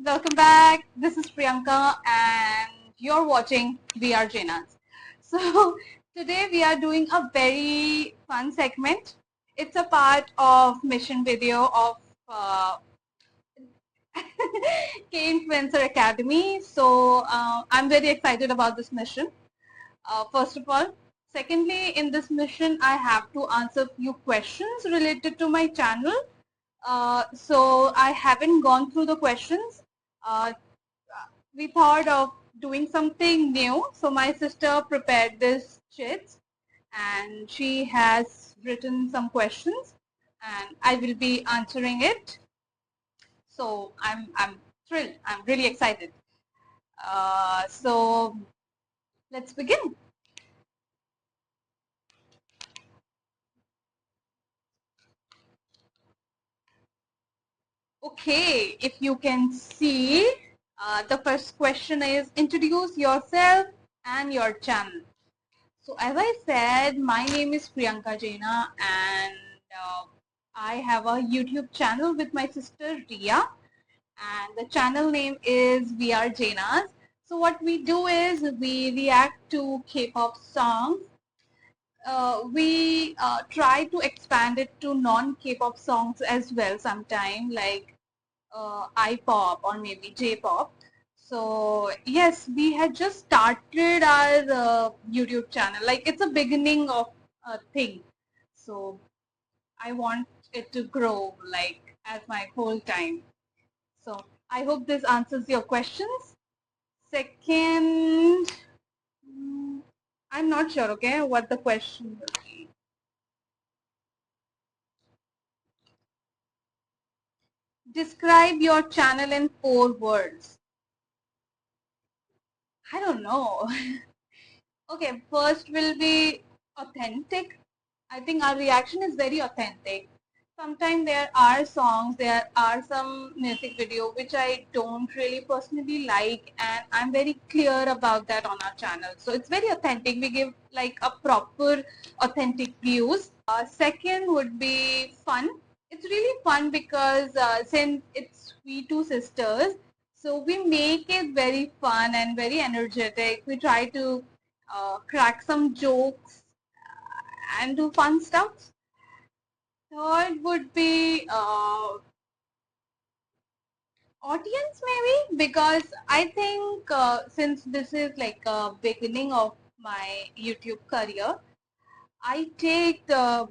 welcome back. This is Priyanka and you're watching We Are Jainas. So today we are doing a very fun segment. It's a part of mission video of K-Influencer Academy. So I'm very excited about this mission. First of all. Secondly, in this mission, I have to answer few questions related to my channel. So I haven't gone through the questions. We thought of doing something new. So my sister prepared this chits and she has written some questions and I will be answering it. So I'm thrilled. I'm really excited. So let's begin. Okay, if you can see, the first question is introduce yourself and your channel. So as I said, my name is Priyanka Jaina and I have a YouTube channel with my sister Ria and the channel name is We Are Jainas. So what we do is we react to K-pop songs. We try to expand it to non-K-pop songs as well sometime, like I-pop or maybe J-pop. So yes, we had just started our YouTube channel. Like it's a beginning of a thing. So I want it to grow like as my whole time. So I hope this answers your questions. Second, I'm not sure, okay, what the question will be. Describe your channel in 4 words. I don't know. Okay, first will be authentic. I think our reaction is very authentic. Sometimes there are songs, there are some music video which I don't really personally like and I'm very clear about that on our channel. So it's very authentic. We give like a proper authentic views. Second would be fun. It's really fun because since it's we two sisters, so we make it very fun and very energetic. We try to crack some jokes and do fun stuff. Third would be audience maybe because I think since this is like a beginning of my YouTube career, I take the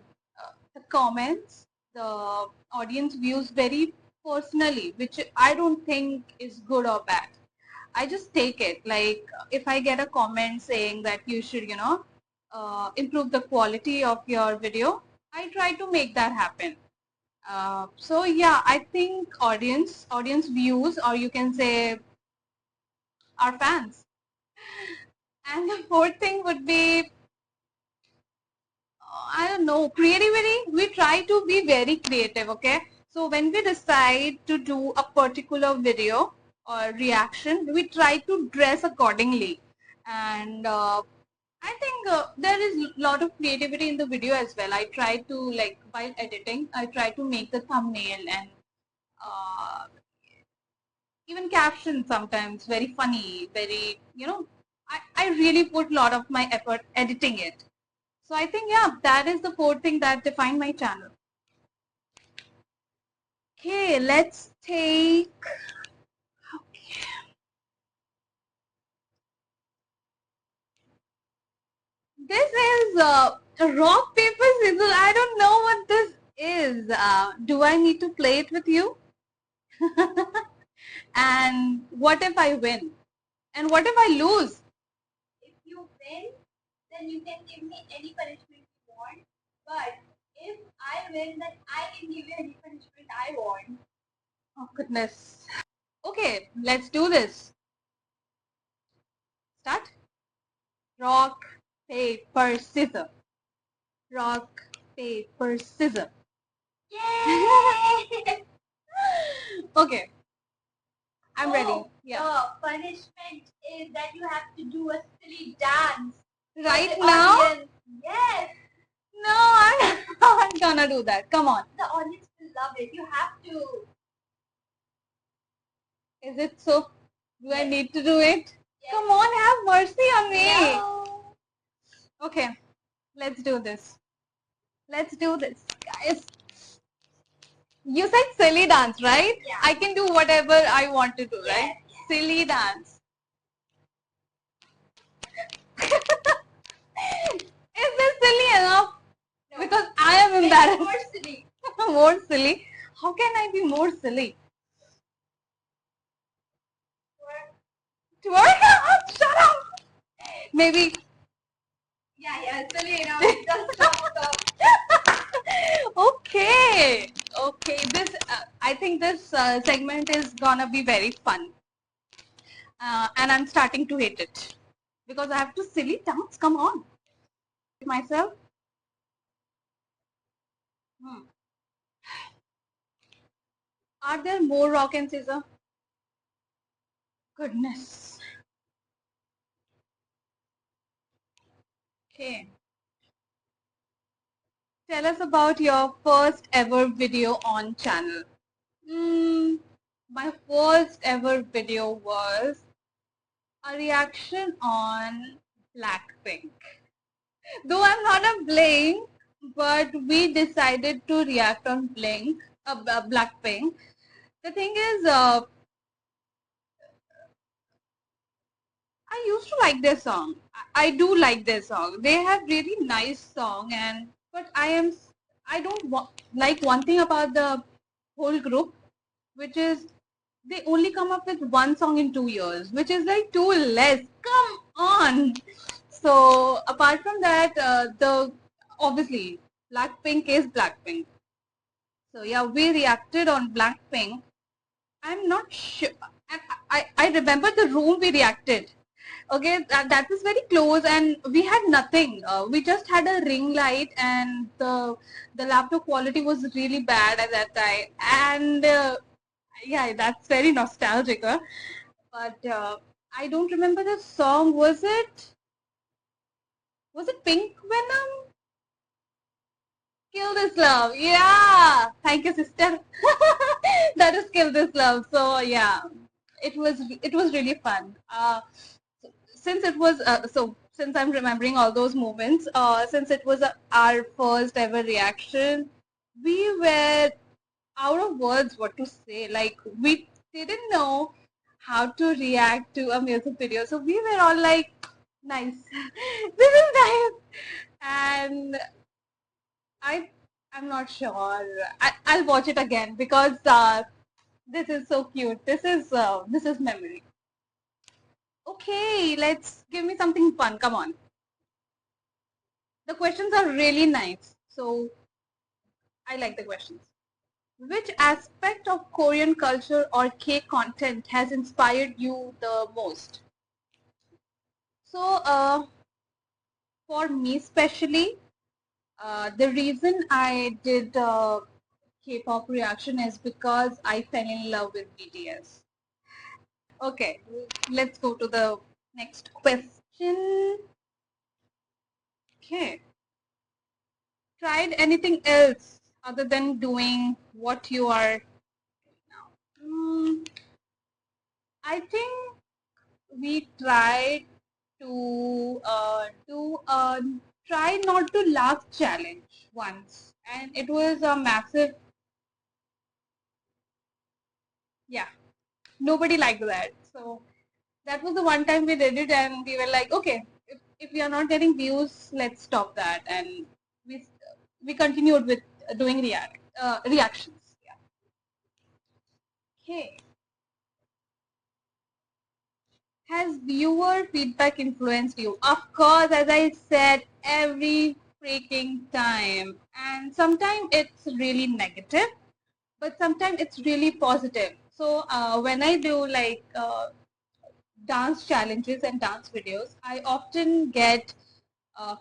comments, the audience views very personally, which I don't think is good or bad. I just take it. Like if I get a comment saying that you should, improve the quality of your video, I try to make that happen. So yeah, I think audience views, or you can say our fans. And the fourth thing would be, I don't know, creativity. We try to be very creative, okay? So when we decide to do a particular video or reaction, we try to dress accordingly. And I think there is a lot of creativity in the video as well. I try to, like, while editing, I try to make the thumbnail and uh, even captions sometimes very funny, very, I really put a lot of my effort editing it. So I think, yeah, that is the fourth thing that defined my channel. Okay, let's take, okay. This is rock, paper, scissors. I don't know what this is. Do I need to play it with you? And what if I win? And what if I lose? If you win, then you can give me any punishment you want. But if I win, then I can give you any punishment I want. Oh, goodness. Okay, let's do this. Start. Rock, paper, scissors. Rock, paper, scissors. Yay! Okay, I'm ready. Oh, Yeah. the punishment is that you have to do a silly dance. Right the now? Audience. Yes, No, I'm not gonna do that. Come on. the audience will love it. You have to. Is it so? Do I Yes. need to do it? Yes. Come on, have mercy on me. No. Okay, let's do this. Let's do this, guys. You said silly dance, right? Yeah. I can do whatever I want to do, right? Yes. Silly dance. Is this silly enough? No. Because I am embarrassed. More silly. More silly? How can I be more silly? Twerk? Oh, shut up! Maybe. Yeah, silly enough. Just stop. Okay. Okay. This I think this segment is gonna be very fun, and I'm starting to hate it because I have to silly dance. Come on, myself. Hmm. Are there more rock and scissor? Goodness. Okay. Tell us about your first ever video on channel. My first ever video was a reaction on Blackpink. Though I'm not a Blink, but we decided to react on Blackpink. The thing is, I used to like their song. I do like their song. They have really nice song, but I don't like one thing about the whole group, which is they only come up with one song in 2 years, which is like too less. Come on. So apart from that, the obviously Blackpink is Blackpink. So yeah, we reacted on Blackpink. I'm not sure. I remember the room we reacted. Okay, that was very close, and we had nothing. We just had a ring light, and the laptop quality was really bad at that time. And yeah, that's very nostalgic. Huh? But I don't remember the song. Was it Pink Venom? Kill This Love. Yeah. Thank you, sister. That is Kill This Love. So yeah, it was really fun. Since it was since I'm remembering all those moments, since it was our first ever reaction, we were out of words what to say. Like we didn't know how to react to a music video, so we were all like, "Nice, this is nice," and I I'm not sure. I'll watch it again because this is so cute. This is memory. Okay, let's give me something fun. Come on. The questions are really nice, so I like the questions. Which aspect of Korean culture or K content has inspired you the most? So, for me especially, the reason I did K-pop reaction is because I fell in love with BTS. Okay, let's go to the next question. Okay. Tried anything else other than doing what you are now? I think we tried to do a try not to laugh challenge once, and it was a massive, yeah, nobody liked that. So that was the one time we did it, and we were like, okay, if we are not getting views, let's stop that, and we we continued with doing reactions. Yeah. Okay. Has viewer feedback influenced you? Of course, as I said, every freaking time. And sometimes it's really negative, but sometimes it's really positive. So when I do like dance challenges and dance videos, I often get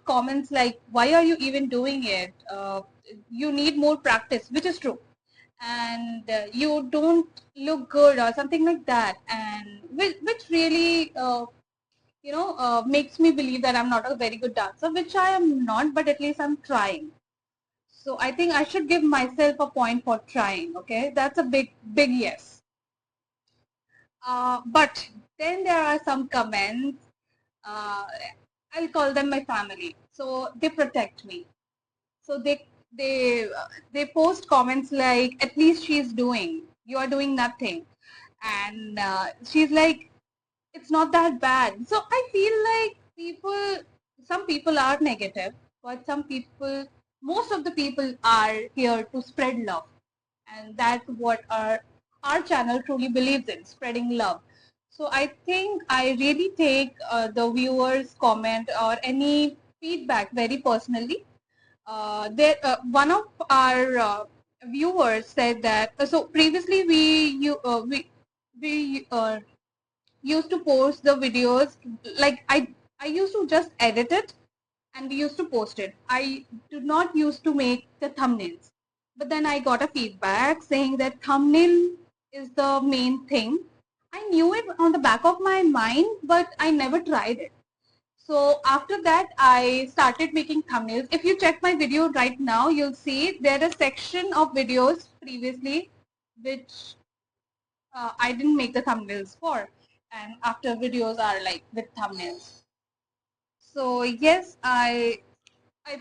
comments like, why are you even doing it? You need more practice, which is true. And you don't look good or something like that. And which really makes me believe that I'm not a very good dancer, which I am not, but at least I'm trying. So I think I should give myself a point for trying. Okay, that's a big yes. But then there are some comments. Uh, I'll call them my family. So they protect me. So they post comments like, "At least she's doing. You are doing nothing," and she's like, "It's not that bad." So I feel like some people are negative, but most of the people are here to spread love, and that's what our channel truly believes in, spreading love. So I think I really take the viewers' comment or any feedback very personally. One of our viewers said that so previously we used to post the videos, like I used to just edit it and we used to post it. I did not used to make the thumbnails. But then I got a feedback saying that thumbnail is the main thing. I knew it on the back of my mind, but I never tried it. So after that, I started making thumbnails. If you check my video right now, you'll see there is a section of videos previously which I didn't make the thumbnails for. And after videos are like with thumbnails. So yes, I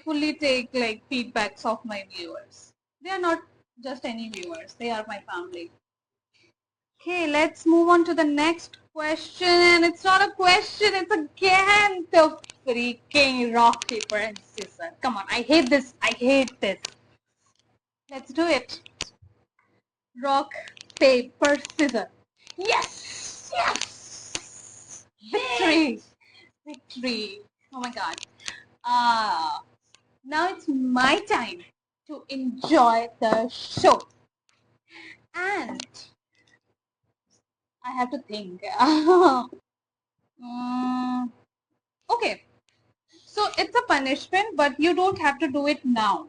fully take like feedbacks of my viewers. They are not just any viewers, they are my family. Okay, let's move on to the next question. And it's not a question, it's again the freaking rock, paper, and scissors. Come on, I hate this. I hate this. Let's do it. Rock, paper, scissors. Yes! Yes! Victory! Victory. Oh my god. Now it's my time to enjoy the show. And I have to think. Okay, so it's a punishment, but you don't have to do it now.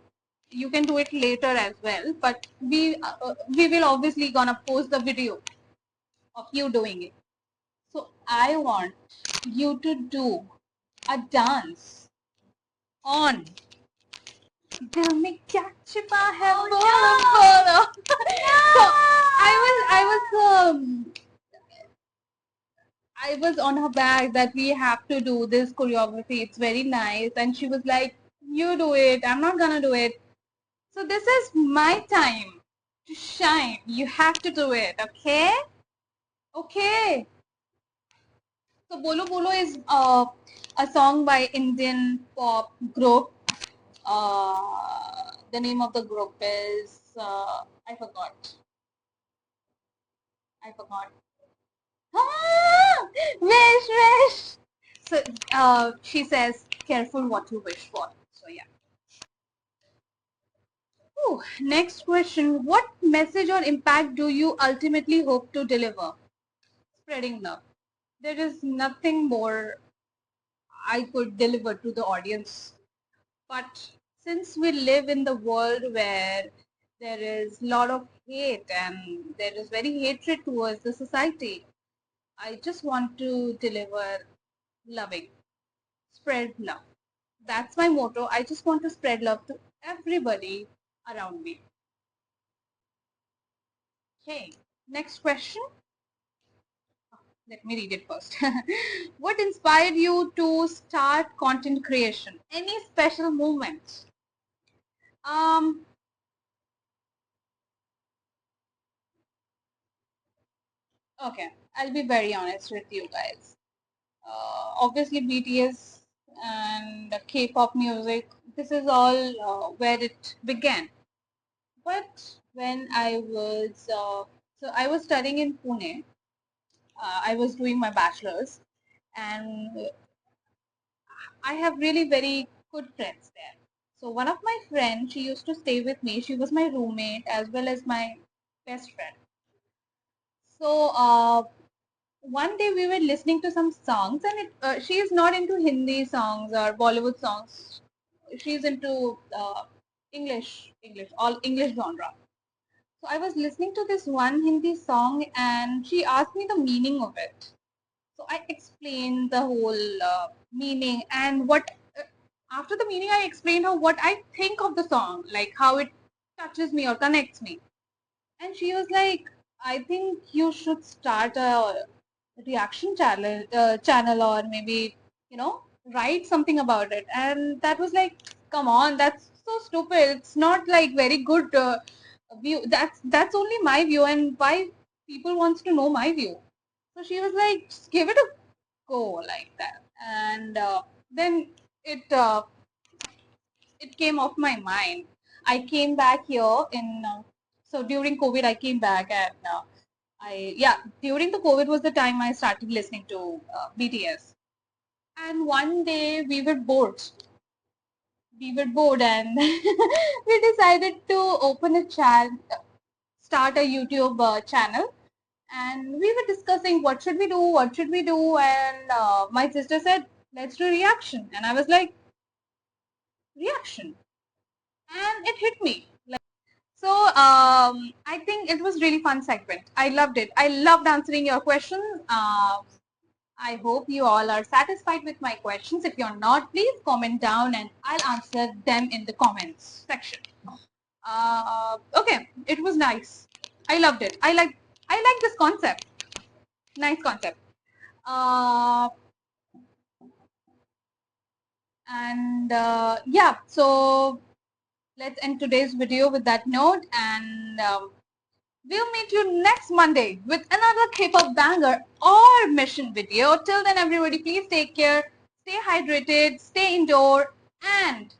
You can do it later as well. But we will obviously gonna post the video of you doing it. So I want you to do a dance on दिल में क्या छिपा है बोलो बोलो. So I was on her back that we have to do this choreography. It's very nice. And she was like, "You do it. I'm not gonna do it." So this is my time to shine. You have to do it, okay? Okay. So Bolo Bolo is a song by Indian pop group. The name of the group is I forgot. I forgot. Ah, wish. So she says, "Careful what you wish for." So yeah. Ooh, next question. What message or impact do you ultimately hope to deliver? Spreading love. There is nothing more I could deliver to the audience. But since we live in the world where there is a lot of hate and there is very hatred towards the society, I just want to deliver loving, spread love. That's my motto. I just want to spread love to everybody around me. Okay, next question. Let me read it first. What inspired you to start content creation? Any special moments? Um, okay, I'll be very honest with you guys. Obviously, BTS and K-pop music, this is all where it began. But when I was studying in Pune. I was doing my bachelor's, and I have really very good friends there. So one of my friends, she used to stay with me. She was my roommate as well as my best friend. So one day we were listening to some songs, and she is not into Hindi songs or Bollywood songs. She's into all English genre. So I was listening to this one Hindi song, and she asked me the meaning of it. So I explained the whole meaning and after the meaning, I explained her what I think of the song, like how it touches me or connects me. And she was like, I think you should start a reaction channel, or maybe, write something about it. And that was like, come on, that's so stupid. It's not like very good view. That's only my view, and why people wants to know my view. So she was like, just give it a go like that. And then it uh, it came off my mind. I came back here so during COVID I came back, and during the COVID was the time I started listening to BTS. And one day we were bored. We were bored, and we decided to open a start a YouTube channel. And we were discussing what should we do, and my sister said, let's do reaction. And I was like, reaction? And it hit me. So I think it was really fun segment. I loved it. I loved answering your questions. I hope you all are satisfied with my questions. If you're not, please comment down and I'll answer them in the comments section. Okay, it was nice. I loved it. I like this concept. Nice concept. Yeah, so let's end today's video with that note, and we'll meet you next Monday with another K-pop banger or mission video. Till then, everybody, please take care, stay hydrated, stay indoor, and